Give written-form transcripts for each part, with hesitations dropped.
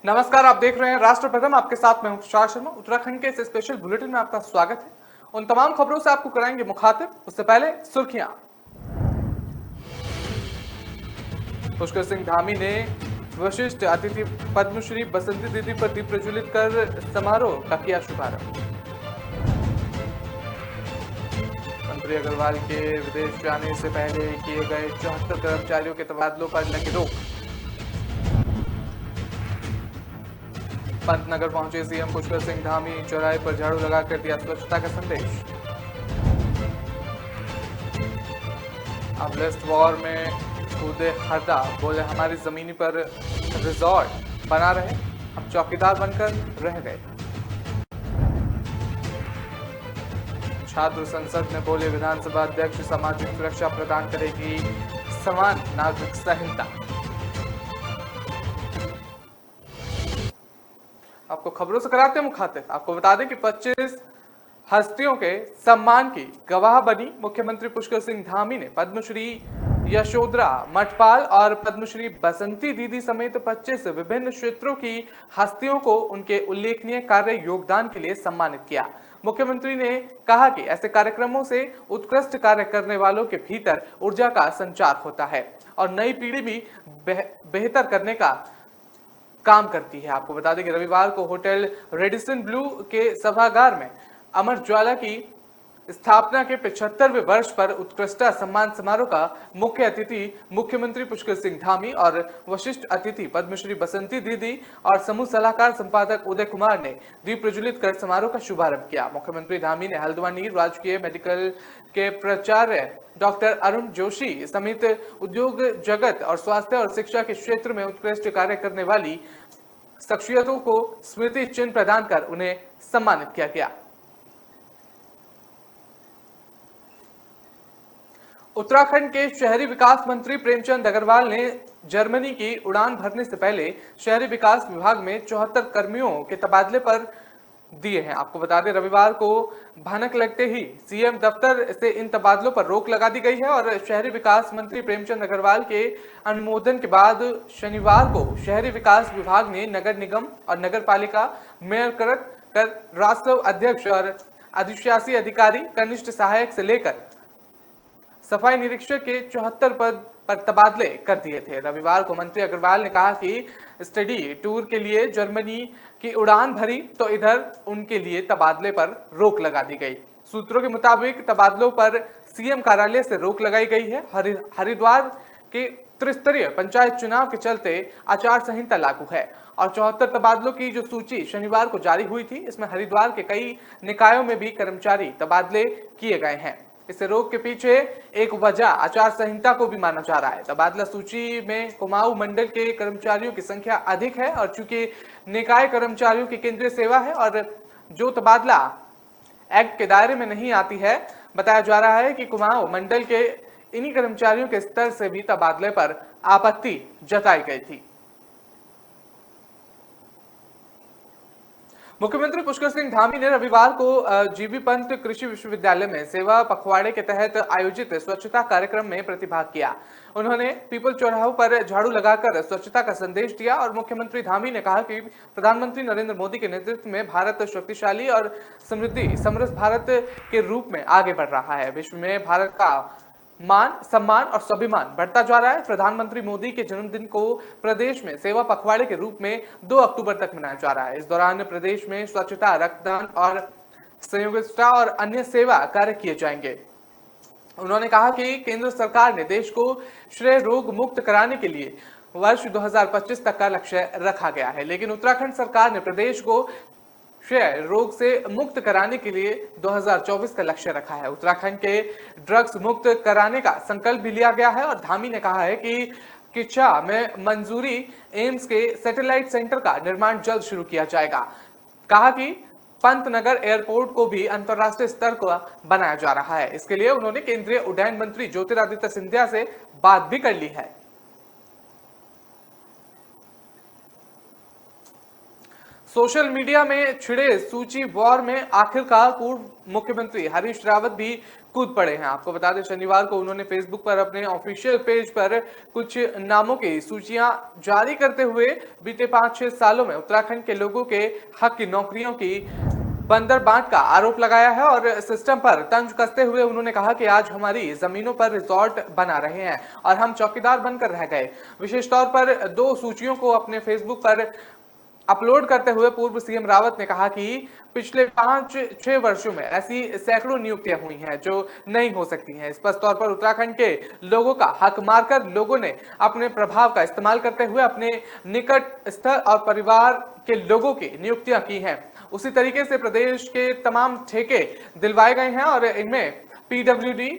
नमस्कार, आप देख रहे हैं राष्ट्र प्रथम। आपके साथ मैं हूं तुषार शर्मा। उत्तराखंड के इस स्पेशल बुलेटिन में आपका स्वागत है। उन तमाम खबरों से आपको कराएंगे मुखातिब। उससे पहले सुर्खियां। पुष्कर सिंह धामी ने वशिष्ठ अतिथि पद्मश्री बसंती दीदी पर दीप प्रज्वलित कर समारोह का किया शुभारंभ। मंत्री अग्रवाल के विदेश जाने से पहले किए गए 74 कर्मचारियों के तबादलों पर लगी रोक। पंतनगर पहुंचे सीएम पुष्कर सिंह धामी, चौराहे पर झाड़ू लगाकर दिया स्वच्छता का संदेश। अब लिस्ट वॉर में कूदे हरदा, बोले हमारी जमीनी पर रिजॉर्ट बना रहे, हम चौकीदार बनकर रह गए। छात्र संसद में बोले विधानसभा अध्यक्ष सामाजिक सुरक्षा प्रदान करेगी समान नागरिक संहिता। आपको खबरों से कराते हैं मुखातिब। आपको बता दें कि 25 हस्तियों के सम्मान की गवाह बनी मुख्यमंत्री पुष्कर सिंह धामी ने पद्मश्री यशोधरा मठपाल और पद्मश्री बसंती दीदी समेत 25 विभिन्न क्षेत्रों की हस्तियों को उनके उल्लेखनीय कार्य योगदान के लिए सम्मानित किया। मुख्यमंत्री ने कहा कि ऐसे कार्यक्रमों से उत्कृष्ट कार्य करने वालों के भीतर ऊर्जा का संचार होता है और नई पीढ़ी भी बेहतर करने का काम करती है। आपको बता दें कि रविवार को होटल रेडिसन ब्लू के सभागार में अमर ज्वाला की स्थापना के 75वें वर्ष पर उत्कृष्टता सम्मान समारोह का मुख्य अतिथि मुख्यमंत्री पुष्कर सिंह धामी और वशिष्ठ अतिथि पद्मश्री बसंती दीदी और समूह सलाहकार संपादक उदय कुमार ने दीप प्रज्वलित कर समारोह का शुभारंभ किया। मुख्यमंत्री धामी ने हल्द्वानी राजकीय मेडिकल के प्राचार्य डॉक्टर अरुण जोशी समेत उद्योग जगत और स्वास्थ्य और शिक्षा के क्षेत्र में उत्कृष्ट कार्य करने वाली शख्सियतों को स्मृति चिन्ह प्रदान कर उन्हें सम्मानित किया गया। उत्तराखंड के शहरी विकास मंत्री प्रेमचंद अग्रवाल ने जर्मनी की उड़ान भरने से पहले शहरी विकास विभाग में 74 कर्मियों के तबादले पर दिए हैं। आपको बता दें रविवार को भनक लगते ही सीएम दफ्तर से इन तबादलों पर रोक लगा दी गई है और शहरी विकास मंत्री प्रेमचंद अग्रवाल के अनुमोदन के बाद शनिवार को शहरी विकास विभाग ने नगर निगम और नगर पालिका मेयर कर राष्ट्रीय अध्यक्ष और अधिशासी अधिकारी, कनिष्ठ सहायक से लेकर सफाई निरीक्षक के 74 पद पर तबादले कर दिए थे। रविवार को मंत्री अग्रवाल ने कहा कि स्टडी टूर के लिए जर्मनी की उड़ान भरी तो इधर उनके लिए तबादले पर रोक लगा दी गई। सूत्रों के मुताबिक तबादलों पर सीएम कार्यालय से रोक लगाई गई है। हरिद्वार के त्रिस्तरीय पंचायत चुनाव के चलते आचार संहिता लागू है और 74 तबादलों की जो सूची शनिवार को जारी हुई थी, इसमें हरिद्वार के कई निकायों में भी कर्मचारी तबादले किए गए हैं। इस रोक के पीछे एक वजह आचार संहिता को भी माना जा रहा है। तबादला सूची में कुमाऊं मंडल के कर्मचारियों की संख्या अधिक है और चूंकि निकाय कर्मचारियों की केंद्रीय सेवा है और जो तबादला एक्ट के दायरे में नहीं आती है, बताया जा रहा है कि कुमाऊं मंडल के इन्हीं कर्मचारियों के स्तर से भी तबादले पर आपत्ति जताई गई थी। मुख्यमंत्री पुष्कर सिंह धामी ने रविवार को जीबी पंत कृषि विश्वविद्यालय में सेवा पखवाड़े के तहत आयोजित स्वच्छता कार्यक्रम में प्रतिभाग किया। उन्होंने पीपल चौराहों पर झाड़ू लगाकर स्वच्छता का संदेश दिया और मुख्यमंत्री धामी ने कहा कि प्रधानमंत्री नरेंद्र मोदी के नेतृत्व में भारत शक्तिशाली और समृद्ध भारत के रूप में आगे बढ़ रहा है। विश्व में भारत का मान, सम्मान और स्वाभिमान बढ़ता जा रहा है। प्रधानमंत्री मोदी के जन्मदिन को प्रदेश में सेवा पखवाड़े के रूप में 2 अक्टूबर तक मनाया जा रहा है। इस दौरान प्रदेश में स्वच्छता, रक्तदान और संयोगिता और अन्य सेवा कार्य किए जाएंगे। उन्होंने कहा कि केंद्र सरकार ने देश को क्षय रोग मुक्त कराने के लिए वर्ष 2025 तक का लक्ष्य रखा गया है, लेकिन उत्तराखंड सरकार ने प्रदेश को क्षय रोग से मुक्त कराने के लिए 2024 का लक्ष्य रखा है। उत्तराखंड के ड्रग्स मुक्त कराने का संकल्प भी लिया गया है और धामी ने कहा है कि किच्छा में मंजूरी एम्स के सैटेलाइट सेंटर का निर्माण जल्द शुरू किया जाएगा। कहा कि पंतनगर एयरपोर्ट को भी अंतर्राष्ट्रीय स्तर का बनाया जा रहा है। इसके लिए उन्होंने केंद्रीय उड्डयन मंत्री ज्योतिरादित्य सिंधिया से बात भी कर ली है। सोशल मीडिया में छिड़े सूची वॉर में आखिरकार पूर्व मुख्यमंत्री हरीश रावत भी कूद पड़े हैं। आपको बता दें शनिवार को उन्होंने फेसबुक पर अपने ऑफिशियल पेज पर कुछ नामों की सूचियां जारी करते हुए बीते 5-6 सालों में उत्तराखंड के लोगों के हक की नौकरियों की बंदर बांट का आरोप लगाया है और सिस्टम पर तंज कसते हुए उन्होंने कहा कि आज हमारी जमीनों पर रिजॉर्ट बना रहे हैं और हम चौकीदार बनकर रह गए। विशेष तौर पर 2 सूचियों को अपने फेसबुक पर अपलोड करते हुए पूर्व सीएम रावत ने कहा कि पिछले 5-6 वर्षों में ऐसी सैकड़ों नियुक्तियां हुई हैं जो नहीं हो सकती हैं। स्पष्ट तौर पर उत्तराखंड के लोगों का हक मारकर लोगों ने अपने प्रभाव का इस्तेमाल करते हुए अपने निकट स्तर और परिवार के लोगों की नियुक्तियां की हैं। उसी तरीके से प्रदेश के तमाम ठेके दिलवाए गए हैं और इनमें पीडब्ल्यूडी,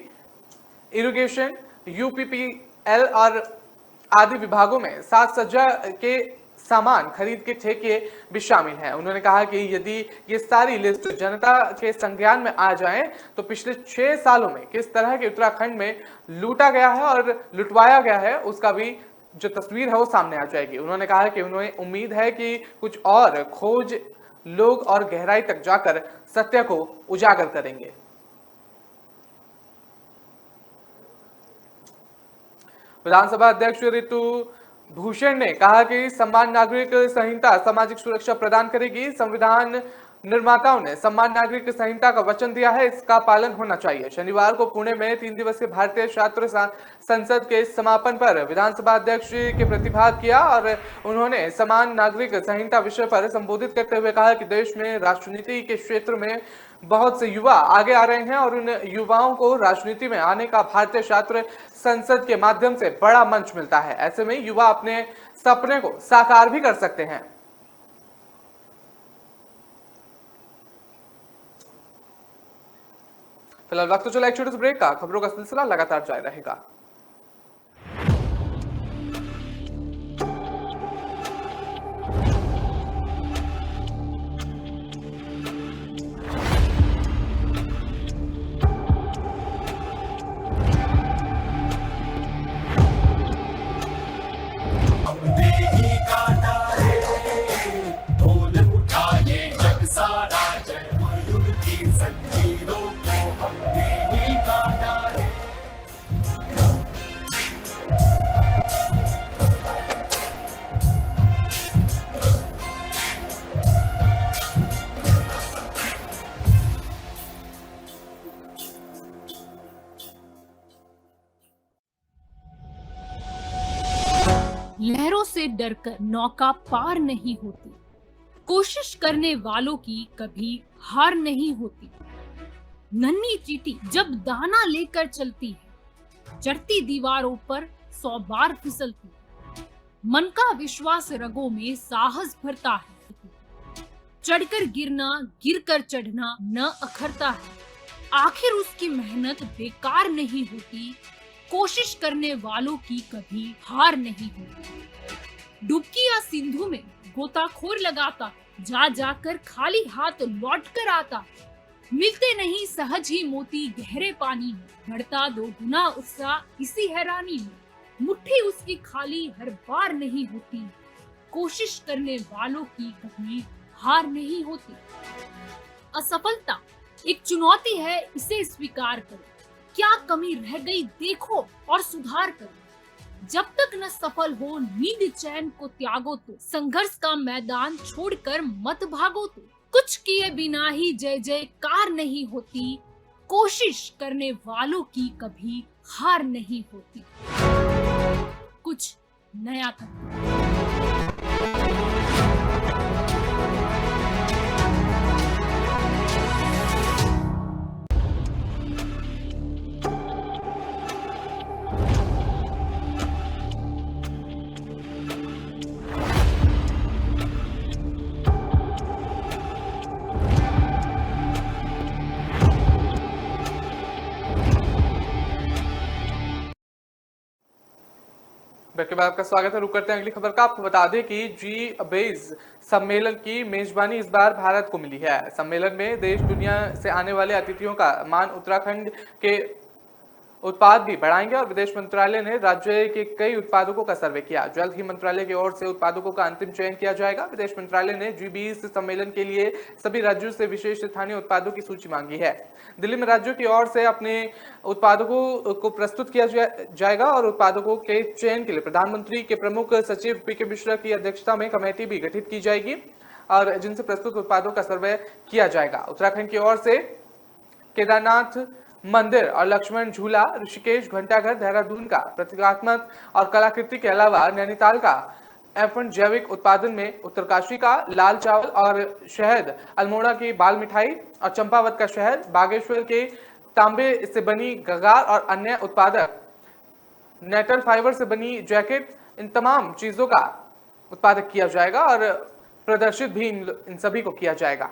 इरिगेशन, यूपीपीएल और आदि विभागों में साज सज्जा के सामान खरीद के ठेके भी शामिल हैं। उन्होंने कहा कि यदि ये सारी लिस्ट जनता के संज्ञान में आ जाए तो पिछले 6 सालों में किस तरह के उत्तराखंड में लूटा गया है और लुटवाया गया है उसका भी जो तस्वीर है वो सामने आ जाएगी। उन्होंने कहा कि उन्हें उम्मीद है कि कुछ और खोज लोग और गहराई तक जाकर सत्य को उजागर करेंगे। विधानसभा अध्यक्ष ऋतु भूषण ने कहा कि सम्मान नागरिक संहिता सामाजिक सुरक्षा प्रदान करेगी। संविधान निर्माताओं ने सम्मान नागरिक संहिता का वचन दिया है, इसका पालन होना चाहिए। शनिवार को पुणे में 3 दिवसीय भारतीय छात्र संसद के समापन पर विधानसभा अध्यक्ष के प्रतिभाग किया और उन्होंने समान नागरिक संहिता विषय पर संबोधित करते हुए कहा कि देश में राजनीति के क्षेत्र में बहुत से युवा आगे आ रहे हैं और उन युवाओं को राजनीति में आने का भारतीय छात्र संसद के माध्यम से बड़ा मंच मिलता है। ऐसे में युवा अपने सपने को साकार भी कर सकते हैं। फिलहाल वक्त तो चला एक छोटे से ब्रेक का। खबरों का सिलसिला लगातार जारी रहेगा। लहरों से डरकर नौका पार नहीं होती, कोशिश करने वालों की कभी हार नहीं होती। नन्ही चींटी जब दाना लेकर चलती है, चढ़ती दीवारों पर 100 बार फिसलती है। मन का विश्वास रगों में साहस भरता है, चढ़कर गिरना गिरकर चढ़ना न अखरता है। आखिर उसकी मेहनत बेकार नहीं होती, कोशिश करने वालों की कभी हार नहीं होती। डुबकी या सिंधु में गोताखोर लगाता, जा जाकर खाली हाथ लौट कर आता। मिलते नहीं सहज ही मोती गहरे पानी में, बढ़ता 2 गुना उत्साह इसी हैरानी में। मुट्ठी उसकी खाली हर बार नहीं होती, कोशिश करने वालों की कभी हार नहीं होती। असफलता एक चुनौती है, इसे स्वीकार करो। क्या कमी रह गई देखो और सुधार करो। जब तक न सफल हो नींद चैन को त्यागो तो, संघर्ष का मैदान छोड़कर मत भागो तो। कुछ किए बिना ही जय जयकार नहीं होती, कोशिश करने वालों की कभी हार नहीं होती। कुछ नया करना। ब्रेक के बाद आपका स्वागत है। रुक करते हैं अगली खबर का। आपको बता दें कि G-BASE सम्मेलन की मेजबानी इस बार भारत को मिली है। सम्मेलन में देश दुनिया से आने वाले अतिथियों का मान उत्तराखंड के उत्पाद भी बढ़ाएंगे और विदेश मंत्रालय ने राज्य के कई उत्पादकों का सर्वे किया। जल्द ही मंत्रालय की ओर से उत्पादकों का अंतिम चयन किया जाएगा। विदेश मंत्रालय ने G20 सम्मेलन के लिए सभी राज्यों से विशेष स्थानीय उत्पादों की सूची मांगी है। दिल्ली में राज्यों की ओर से अपने उत्पादकों को प्रस्तुत किया जाएगा और उत्पादकों के चयन के लिए प्रधानमंत्री के प्रमुख सचिव पी के मिश्रा की अध्यक्षता में कमेटी भी गठित की जाएगी और जिनसे प्रस्तुत उत्पादों का सर्वे किया जाएगा। उत्तराखंड की ओर से केदारनाथ मंदिर और लक्ष्मण झूला, ऋषिकेश घंटाघर, देहरादून का प्रतीकात्मक और कलाकृति के अलावा नैनीताल का F1 जैविक उत्पादन में उत्तरकाशी का लाल चावल और शहद, अल्मोड़ा की बाल मिठाई और चंपावत का शहद, बागेश्वर के तांबे से बनी गगार और अन्य उत्पादक नेटल फाइबर से बनी जैकेट, इन तमाम चीजों का उत्पादक किया जाएगा और प्रदर्शित भी इन सभी को किया जाएगा।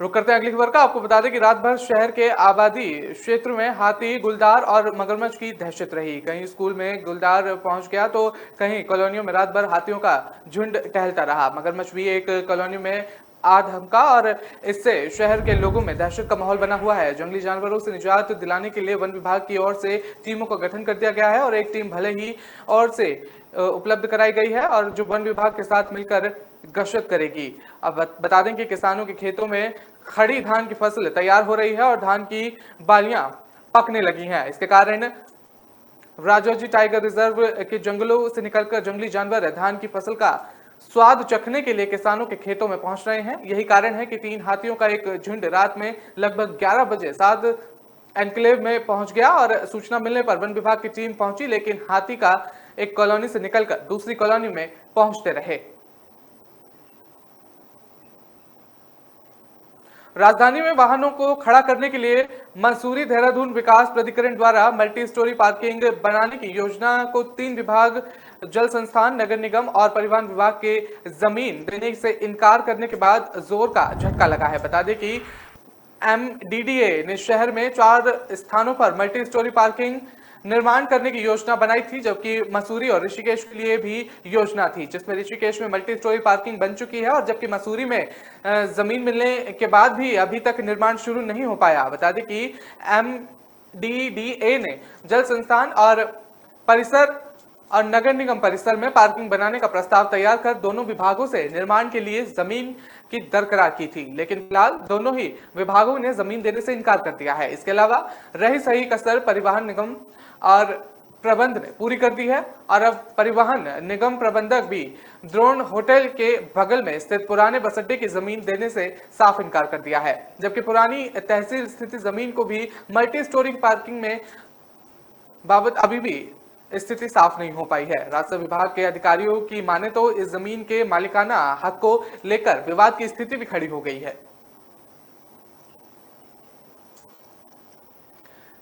रुक करते हैं अगली खबर का। आपको बता दें कि रात भर शहर के आबादी क्षेत्र में हाथी, गुलदार और मगरमच्छ की दहशत रही। कहीं स्कूल में गुलदार पहुंच गया तो कहीं कॉलोनियों में रात भर हाथियों का झुंड टहलता रहा। मगरमच्छ भी एक कॉलोनी में आ धमका और इससे शहर के लोगों में दहशत का माहौल बना हुआ है। जंगली जानवरों से निजात दिलाने के लिए वन विभाग की ओर से टीमों का गठन कर दिया गया है और एक टीम भले ही और से उपलब्ध कराई गई है और जो वन विभाग के साथ मिलकर गश्त करेगी। अब बता दें कि किसानों के खेतों में खड़ी धान की फसल तैयार हो रही है और धान की बालियां पकने लगी हैं। इसके कारण राजौजी टाइगर रिजर्व के जंगलों से निकलकर जंगली जानवर धान की फसल का स्वाद चखने के लिए किसानों के खेतों में पहुंच रहे हैं। यही कारण है कि 3 हाथियों का एक झुंड रात में लगभग 11 बजे साथ एनक्लेव में पहुंच गया और सूचना मिलने पर वन विभाग की टीम पहुंची, लेकिन हाथी का एक कॉलोनी से निकलकर दूसरी कॉलोनी में पहुंचते रहे। राजधानी में वाहनों को खड़ा करने के लिए मंसूरी देहरादून विकास प्राधिकरण द्वारा मल्टी स्टोरी पार्किंग बनाने की योजना को 3 विभाग, जल संस्थान, नगर निगम और परिवहन विभाग के जमीन देने से इनकार करने के बाद जोर का झटका लगा है। बता दें कि MDDA ने शहर में 4 स्थानों पर मल्टी स्टोरी पार्किंग निर्माण करने की योजना बनाई थी, जबकि मसूरी और ऋषिकेश के लिए भी योजना थी, जिसमें ऋषिकेश में मल्टी स्टोरी पार्किंग बन चुकी है और जबकि मसूरी में जमीन मिलने के बाद भी अभी तक निर्माण शुरू नहीं हो पाया। बता दें कि MDDA ने जल संस्थान और परिसर और नगर निगम परिसर में पार्किंग बनाने का प्रस्ताव तैयार कर दोनों विभागों से निर्माण के लिए जमीन की दरकरार की थी, लेकिन फिलहाल दोनों ही विभागों ने जमीन देने से इनकार कर दिया है। इसके अलावा रही सही कसर परिवहन निगम और प्रबंध ने पूरी कर दी है और अब परिवहन निगम प्रबंधक भी द्रोण होटल के बगल में स्थित पुराने बस अड्डे की जमीन देने से साफ इनकार कर दिया है, जबकि पुरानी तहसील स्थित जमीन को भी मल्टी स्टोरी पार्किंग में बाबत अभी भी स्थिति साफ नहीं हो पाई है। राजस्व विभाग के अधिकारियों की माने तो इस जमीन के मालिकाना हक को लेकर विवाद की स्थिति भी खड़ी हो गई है।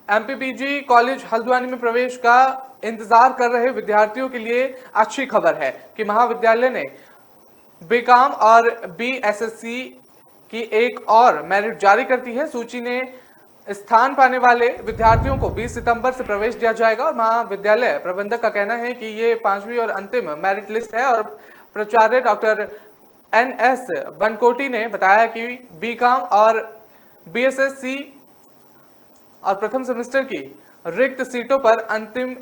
MPPG कॉलेज हल्द्वानी में प्रवेश का इंतजार कर रहे विद्यार्थियों के लिए अच्छी खबर है कि महाविद्यालय ने बीकॉम और BSSC की एक और मेरिट जारी कर दी है। सूची ने स्थान पाने वाले विद्यार्थियों को 20 सितंबर से प्रवेश दिया जाएगा और महाविद्यालय प्रबंधक का कहना है कि ये 5वीं और अंतिम मेरिट लिस्ट है और प्राचार्य डॉक्टर NS बनकोटी ने बताया कि बीकॉम और BSSC और प्रथम सेमेस्टर की रिक्त सीटों पर अंतिम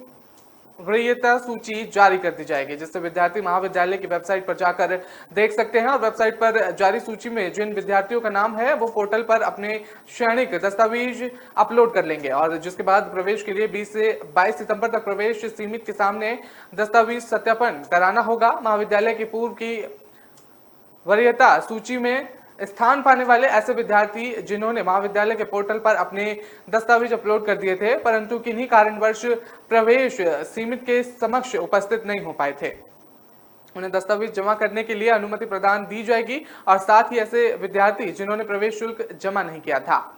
वरीयता सूची जारी कर दी जाएगी, जिससे विद्यार्थी महाविद्यालय की वेबसाइट पर जाकर देख सकते हैं और वेबसाइट पर जारी सूची में जिन विद्यार्थियों का नाम है वो पोर्टल पर अपने शैक्षणिक दस्तावेज अपलोड कर लेंगे और जिसके बाद प्रवेश के लिए 20 से 22 सितंबर तक प्रवेश सीमित के सामने दस्तावेज सत्यापन कराना होगा। महाविद्यालय की पूर्व की वरीयता सूची में स्थान पाने वाले ऐसे विद्यार्थी जिन्होंने महाविद्यालय के पोर्टल पर अपने दस्तावेज अपलोड कर दिए थे, परंतु किन्हीं कारणवश प्रवेश सीमित के समक्ष उपस्थित नहीं हो पाए थे, उन्हें दस्तावेज जमा करने के लिए अनुमति प्रदान दी जाएगी। और साथ ही ऐसे विद्यार्थी जिन्होंने प्रवेश शुल्क जमा नहीं किया था,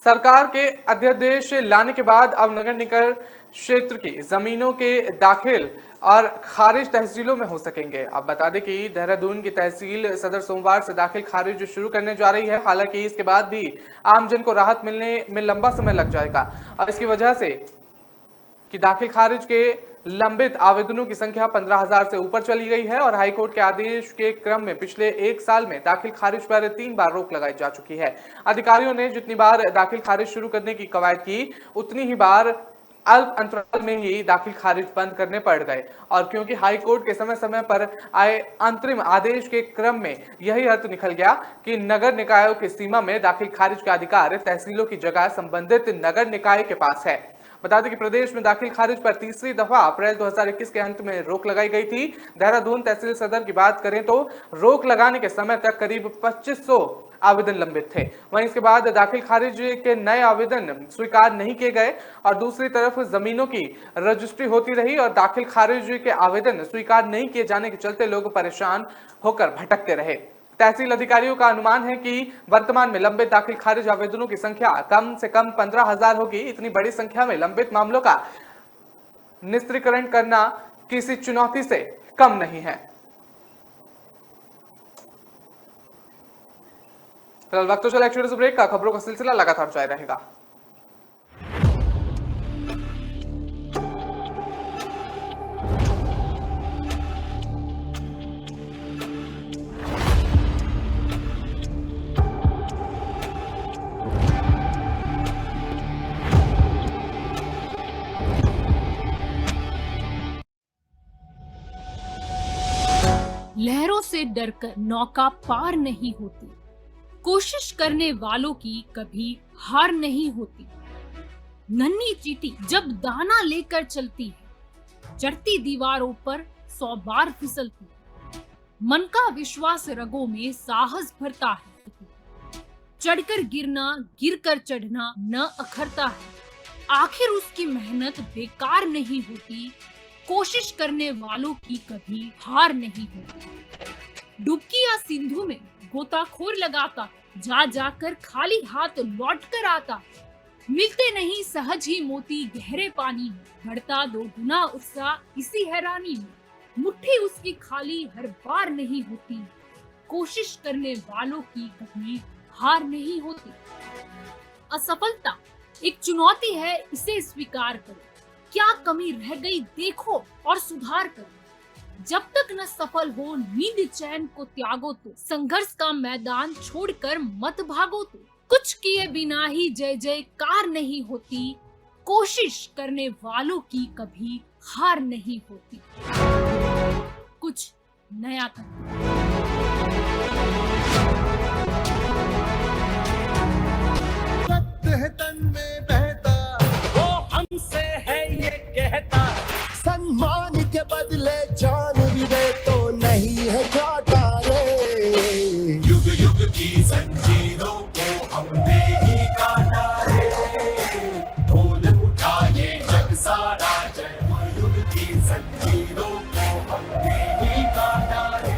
सरकार के अध्यादेश लाने के बाद अब नगर निकाय क्षेत्र की जमीनों के दाखिल और खारिज तहसीलों में हो सकेंगे। अब बता दें कि देहरादून की तहसील सदर सोमवार से दाखिल खारिज शुरू करने जा रही है। हालांकि इसके बाद भी आमजन को राहत मिलने में लंबा समय लग जाएगा और इसकी वजह से कि दाखिल खारिज के लंबित आवेदनों की संख्या 15,000 से ऊपर चली गई है और हाईकोर्ट के आदेश के क्रम में पिछले 1 साल में दाखिल खारिज पर 3 बार रोक लगाई जा चुकी है। अधिकारियों ने जितनी बार दाखिल खारिज शुरू करने की कवायद की, उतनी ही बार अल्प अंतराल में ही दाखिल खारिज बंद करने पड़ गए। और क्योंकि हाई कोर्ट के समय समय पर आए अंतरिम आदेश के क्रम में यही अर्थ निकल गया कि नगर निकायों की सीमा में दाखिल खारिज का अधिकार तहसीलों की जगह संबंधित नगर निकाय के पास है। बता दें कि प्रदेश में दाखिल खारिज पर तीसरी दफा अप्रैल 2021 के अंत में रोक लगाई गई थी। देहरादून तहसील सदर की बात करें तो रोक लगाने के समय तक करीब 2500 आवेदन लंबित थे। वहीं इसके बाद दाखिल खारिज के नए आवेदन स्वीकार नहीं किए गए और दूसरी तरफ जमीनों की रजिस्ट्री होती रही और दाखिल खारिज के आवेदन स्वीकार नहीं किए जाने के चलते लोग परेशान होकर भटकते रहे। तहसील अधिकारियों का अनुमान है कि वर्तमान में लंबित दाखिल खारिज आवेदनों की संख्या कम से कम 15,000 होगी। इतनी बड़ी संख्या में लंबित मामलों का निस्तारीकरण करना किसी चुनौती से कम नहीं है। फिलहाल वक्त तो चला एक छोटे से ब्रेक का, खबरों का सिलसिला लगातार जारी रहेगा। लहरों से डरकर नौका पार नहीं होती, कोशिश करने वालों की कभी हार नहीं होती। नन्ही चींटी जब दाना लेकर चलती है, चढ़ती दीवारों पर 100 बार फिसलती है। मन का विश्वास रगों में साहस भरता है, चढ़कर गिरना गिरकर चढ़ना न अखरता है। आखिर उसकी मेहनत बेकार नहीं होती, कोशिश करने वालों की कभी हार नहीं होती। डुबकी या सिंधु में गोताखोर लगाता, जा जाकर खाली हाथ लौट कर आता। मिलते नहीं सहज ही मोती गहरे पानी में, बढ़ता 2 गुना उत्साह इसी हैरानी में। मुट्ठी उसकी खाली हर बार नहीं होती, कोशिश करने वालों की कभी हार नहीं होती। असफलता एक चुनौती है, इसे स्वीकार करो। क्या कमी रह गई देखो और सुधार करो। जब तक न सफल हो नींद चैन को त्यागो तो, संघर्ष का मैदान छोड़कर मत भागो तो। कुछ किए बिना ही जय जयकार नहीं होती, कोशिश करने वालों की कभी हार नहीं होती। कुछ नया करना। रक्त है तन में बहता, वो हमसे है ये कहता। सम्मान के बदले जान भी दे तो नहीं है घाटा रे। युग युग की जंजीरों को हमने ही काटा रे। ढोल उठा ये जग सारा, जय युग की जंजीरों को हमने ही काटा रे।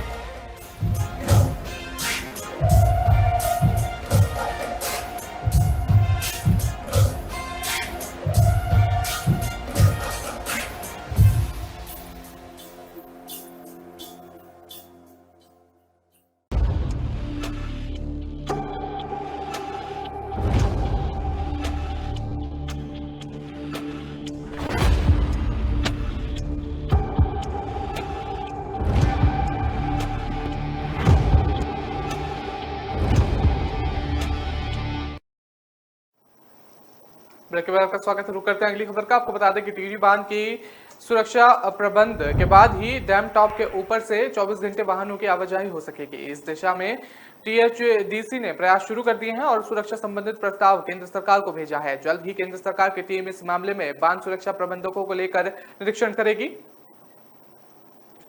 ब्रेक के बाद आपका स्वागत है। रुक करते हैं अगली खबर का। आपको बता दें कि टिहरी बांध की सुरक्षा प्रबंध के बाद ही डैम टॉप के ऊपर से 24 घंटे वाहनों की आवाजाही हो सकेगी। इस दिशा में THDC ने प्रयास शुरू कर दिए हैं और सुरक्षा संबंधित प्रस्ताव केंद्र सरकार को भेजा है। जल्द ही केंद्र सरकार की टीम इस मामले में बांध सुरक्षा प्रबंधकों को लेकर निरीक्षण करेगी।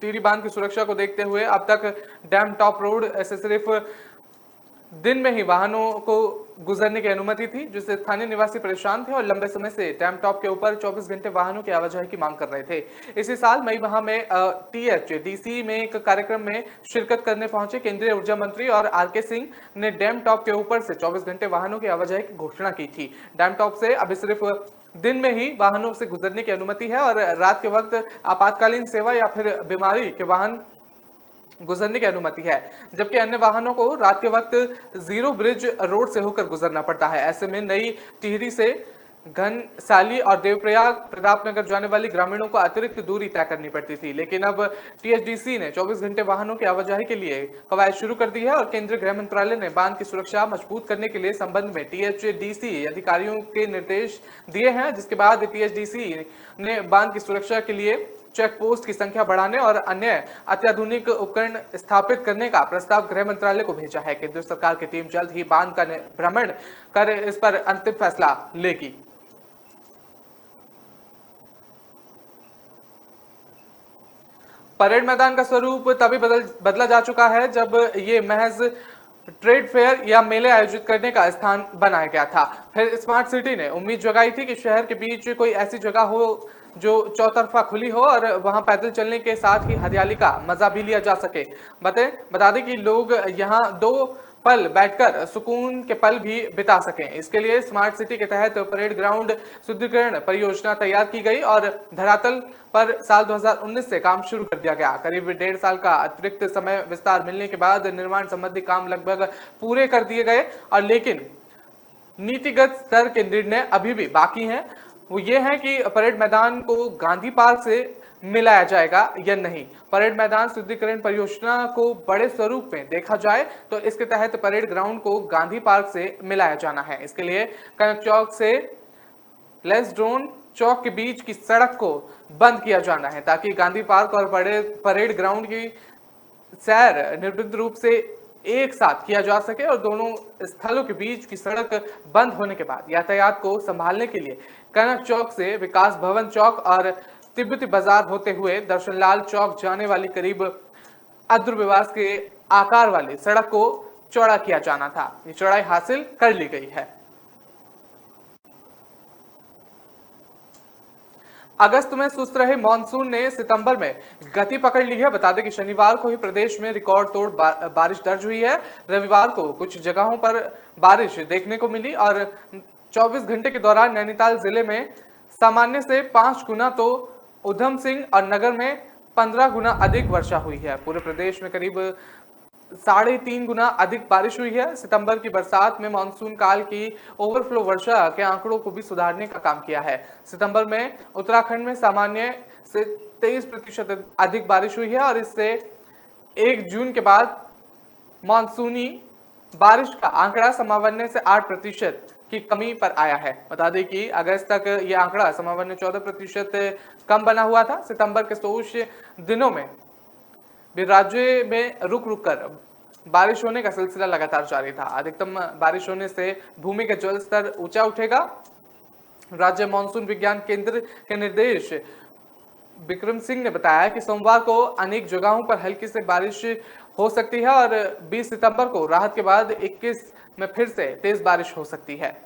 टिहरी बांध की सुरक्षा को देखते हुए अब तक डैम टॉप रोड से सिर्फ दिन में ही वाहनों को गुजरने की अनुमति थी, जिससे स्थानीय निवासी परेशान थे और लंबे समय से डैम टॉप के ऊपर 24 घंटे वाहनों की आवाजाही की मांग कर रहे थे। इसी साल मई माह में THDC में एक कार्यक्रम में शिरकत करने पहुंचे केंद्रीय ऊर्जा मंत्री और RK सिंह ने डैम टॉप के ऊपर से 24 घंटे वाहनों की आवाजाही की घोषणा की थी। डैम टॉप से अभी सिर्फ दिन में ही वाहनों से गुजरने की अनुमति है और रात के वक्त आपातकालीन सेवा या फिर बीमारी के वाहन गुजरने की अनुमति है, जबकि अन्य वाहनों को रात के वक्त जीरो ब्रिज रोड से होकर गुजरना पड़ता है। ऐसे में नई टिहरी से घनसाली और देवप्रयाग प्रतापनगर जाने वाली ग्रामीणों को अतिरिक्त दूरी तय करनी पड़ती थी, लेकिन अब THDC ने 24 घंटे वाहनों की आवाजाही के लिए कवायद शुरू कर दी है और केंद्रीय गृह मंत्रालय ने बांध की सुरक्षा मजबूत करने के लिए संबंध में THDC अधिकारियों के निर्देश दिए हैं, जिसके बाद THDC ने बांध की सुरक्षा के लिए चेक पोस्ट की संख्या बढ़ाने और अन्य अत्याधुनिक उपकरण स्थापित करने का प्रस्ताव गृह मंत्रालय को भेजा है। केंद्र सरकार की टीम जल्द ही बांध का भ्रमण कर इस पर अंतिम फैसला लेगी। परेड मैदान का स्वरूप तभी बदला जा चुका है जब ये महज ट्रेड फेयर या मेले आयोजित करने का स्थान बनाया गया था। फिर स्मार्ट सिटी ने उम्मीद जगाई थी कि शहर के बीच कोई ऐसी जगह हो जो चौतरफा खुली हो और वहां पैदल चलने के साथ ही हरियाली का मजा भी लिया जा सके। बता दें कि लोग यहां 2 पल बैठकर सुकून के पल भी बिता सकें। इसके लिए स्मार्ट सिटी के तहत परेड ग्राउंड सुदृढ़ीकरण परियोजना तैयार की गई और धरातल पर साल 2019 से काम शुरू कर दिया गया। करीब 1.5 साल का अतिरिक्त समय विस्तार मिलने के बाद निर्माण संबंधी काम लगभग पूरे कर दिए गए और लेकिन नीतिगत स्तर के निर्णय अभी भी बाकी हैं। वो ये है कि परेड मैदान को गांधी पार्क से मिलाया जाएगा या नहीं। परेड मैदान सुदृढ़ीकरण परियोजना को बड़े स्वरूप में देखा जाए तो इसके तहत परेड ग्राउंड को गांधी पार्क से मिलाया जाना है। इसके लिए कनक चौक से लेंसडोन चौक के बीच की सड़क को बंद किया जाना है ताकि गांधी पार्क और परेड ग्राउंड की सैर निर्विघ्न रूप से एक साथ किया जा सके और दोनों स्थलों के बीच की सड़क बंद होने के बाद यातायात को संभालने के लिए कनक चौक से विकास भवन चौक और तिब्बती बाजार होते हुए दर्शनलाल चौक जाने वाली करीब अद्रविवास के आकार वाली सड़क को चौड़ा किया जाना था। ये चौड़ाई हासिल कर ली गई है। अगस्त में सुस्त रहे मानसून ने सितंबर में गति पकड़ ली है। बता दें कि शनिवार को ही प्रदेश में रिकॉर्ड तोड़ बारिश दर्ज हुई है। रविवार को कुछ जगहों पर बारिश देखने को मिली और 24 घंटे के दौरान नैनीताल जिले में सामान्य से 5 गुना तो उधम सिंह और नगर में 15 गुना अधिक वर्षा हुई है। पूरे प्रदेश में करीब 3.5 गुना अधिक बारिश हुई है। सितंबर की बरसात में मानसून काल की ओवरफ्लो वर्षा के आंकड़ों को भी सुधारने का काम किया है। सितंबर में उत्तराखंड में सामान्य से 23% अधिक बारिश हुई है और इससे 1 जून के बाद मानसूनी बारिश का आंकड़ा सामान्य से 8% की कमी पर आया है। बता दें कि अगस्त तक यह आंकड़ा सामान्य 14% कम बना हुआ था। सितंबर के शेष दिनों में भी राज्य में रुक रुक कर बारिश होने का सिलसिला लगातार जारी था। अधिकतम बारिश होने से भूमि का जल स्तर ऊंचा उठेगा। राज्य मानसून विज्ञान केंद्र के निर्देश विक्रम सिंह ने बताया कि सोमवार को अनेक जगहों पर हल्की से बारिश हो सकती है और 20 सितंबर को राहत के बाद 21 में फिर से तेज बारिश हो सकती है।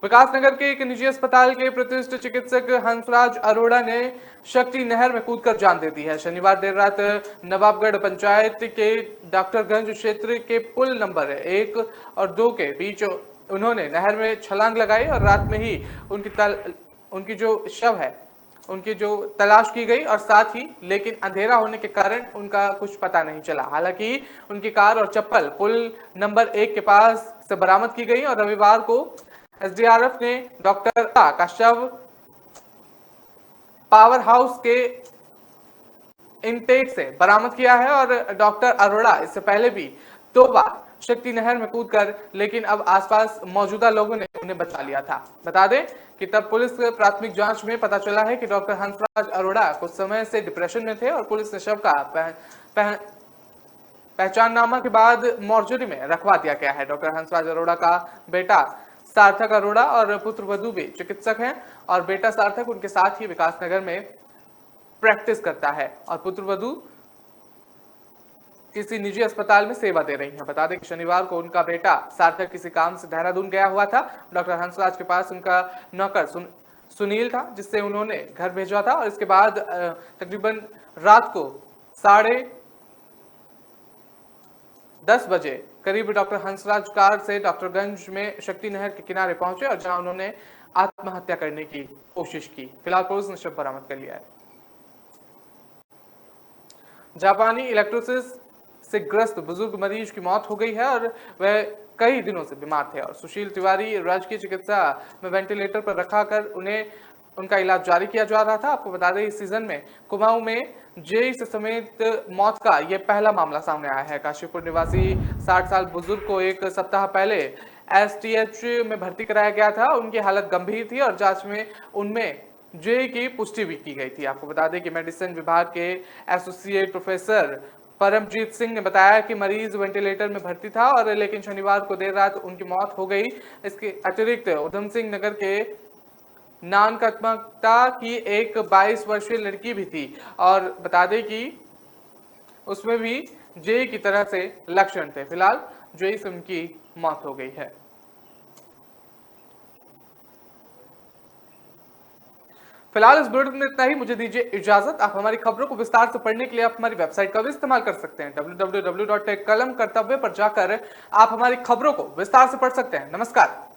विकासनगर के एक निजी अस्पताल के प्रतिष्ठित चिकित्सक हंसराज अरोड़ा ने शक्ति नहर में कूदकर जान दे दी है। शनिवार देर रात नवाबगढ़ पंचायत के डॉक्टरगंज क्षेत्र के पुल नंबर 1 और 2 के बीच उन्होंने नहर में छलांग लगाई और रात में ही उनकी जो शव है उनकी जो तलाश की गई और साथ ही लेकिन अंधेरा होने के कारण उनका कुछ पता नहीं चला। हालांकि उनकी कार और चप्पल पुल नंबर 1 के पास से बरामद की गई और रविवार को SDRF ने डॉक्टर का शव पावर हाउस के इनटेक से बरामद किया है और डॉक्टर अरोड़ा इससे पहले भी 2 बार शक्ति नहर में कूदकर लेकिन अब आसपास मौजूदा लोगों ने उन्हें बचा लिया था। बता दें कि तब पुलिस प्राथमिक जांच में पता चला है कि डॉक्टर हंसराज अरोड़ा कुछ समय से डिप्रेशन में थे और पुलिस ने शव का पहचाननामा के बाद मॉर्चरी में रखवा दिया गया है। डॉक्टर हंसराज अरोड़ा का बेटा सार्थक अरोड़ा और पुत्र वधू भी चिकित्सक हैं और बेटा सार्थक उनके साथ ही विकासनगर में प्रैक्टिस करता है और पुत्र वधू किसी निजी अस्पताल में सेवा दे रही हैं। बता दें कि शनिवार को उनका बेटा सार्थक किसी काम से देहरादून गया हुआ था। डॉक्टर हंसराज के पास उनका नौकर सुनील था, जिससे उन्होंने घर भेजा था और इसके बाद तकरीबन रात को 10:30 बजे करीब डॉक्टर हंसराज कार से डॉक्टरगंज में शक्ति नहर के किनारे पहुंचे और जहां उन्होंने आत्महत्या करने की कोशिश की। फिलहाल पुलिस ने शव बरामद कर लिया है। जापानी इलेक्ट्रोसिस से ग्रस्त बुजुर्ग मरीज की मौत हो गई है और वह कई दिनों से बीमार थे और सुशील तिवारी राजकीय चिकित्सा में वेंटिलेटर पर रखाकर उनका इलाज जारी किया जा रहा था। आपको बता दें इस सीजन में कुमाऊं में जेई समेत मौत का यह पहला मामला सामने आया है। काशीपुर निवासी 60 साल बुजुर्ग को एक सप्ताह पहले एसटीएच में भर्ती कराया गया था। उनकी हालत गंभीर थी और जांच में उनमें जेई की पुष्टि भी की गई थी। आपको बता दें कि मेडिसिन विभाग के एसोसिएट प्रोफेसर परमजीत सिंह ने बताया कि मरीज वेंटिलेटर में भर्ती था और लेकिन शनिवार को देर रात उनकी मौत हो गई। इसके अतिरिक्त उधम सिंह नगर के नानकत्मकता की एक 22 वर्षीय लड़की भी थी और बता दें कि उसमें भी जेई की तरह से लक्षण थे। फिलहाल जेई से उनकी मौत हो गई है। फिलहाल इस बुलेटिन में इतना ही। मुझे दीजिए इजाजत। आप हमारी खबरों को विस्तार से पढ़ने के लिए आप हमारी वेबसाइट का भी इस्तेमाल कर सकते हैं। www.कलम कर्तव्य पर जाकर आप हमारी खबरों को विस्तार से पढ़ सकते हैं। नमस्कार।